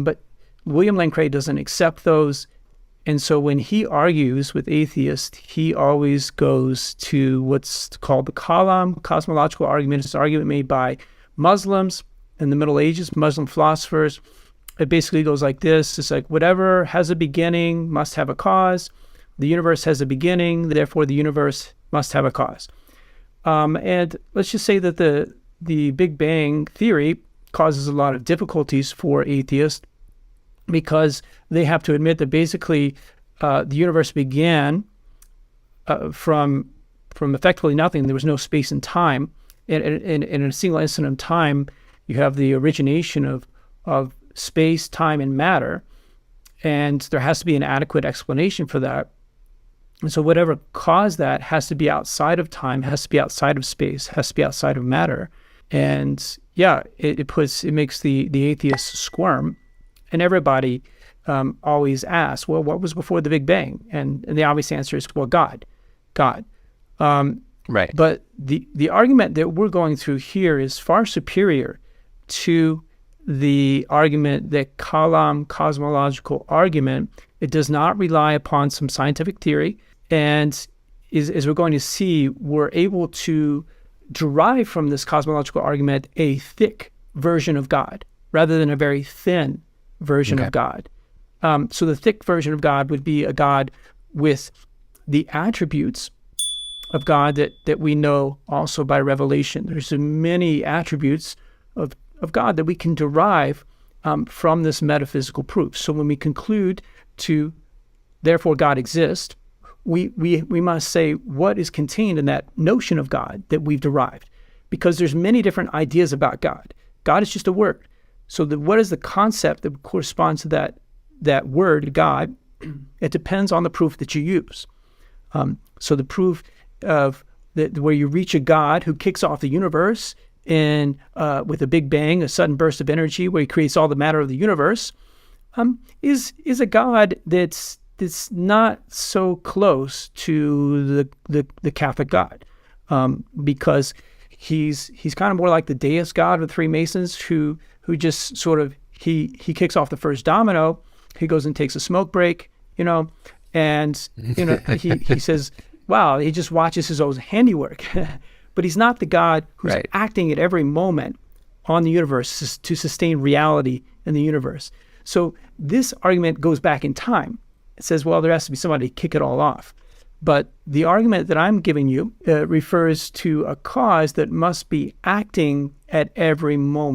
But William Lane Craig doesn't accept those. And so when he argues with atheists, he always goes to what's called the Kalam Cosmological argument. It's an argument made by Muslims in the Middle Ages, Muslim philosophers. It basically goes like this. It's like whatever has a beginning must have a cause. The universe has a beginning, therefore the universe must have a cause. And let's just say that the Big Bang theory causes a lot of difficulties for atheists because they have to admit that basically the universe began from effectively nothing. There was no space and time. And in a single instant of time, you have the origination of space, time, and matter. And there has to be an adequate explanation for that. And so whatever caused that has to be outside of time, has to be outside of space, has to be outside of matter. And yeah, it makes the atheists squirm. And everybody always asks, well, what was before the Big Bang? And the obvious answer is, well, God. Right. But the argument that we're going through here is far superior to the argument, that Kalam cosmological argument. It does not rely upon some scientific theory. And as we're going to see, we're able to derive from this cosmological argument a thick version of God rather than a very thin version of God. So the thick version of God would be a God with the attributes of God that we know also by revelation. There's many attributes of God that we can derive from this metaphysical proof. So when we conclude to, therefore God exists, we must say what is contained in that notion of God that we've derived, because there's many different ideas about God. God is just a word. So what is the concept that corresponds to that word, God? It depends on the proof that you use. So the proof of where you reach a God who kicks off the universe and with a big bang, a sudden burst of energy where he creates all the matter of the universe, is a God that's not so close to the Catholic God, because he's kind of more like the Deist God of the Freemasons, who just sort of he kicks off the first domino, he goes and takes a smoke break, and he says, wow, he just watches his own handiwork. But he's not the God who's acting at every moment on the universe to sustain reality in the universe. So this argument goes back in time. It says, well, there has to be somebody to kick it all off. But the argument that I'm giving you refers to a cause that must be acting at every moment.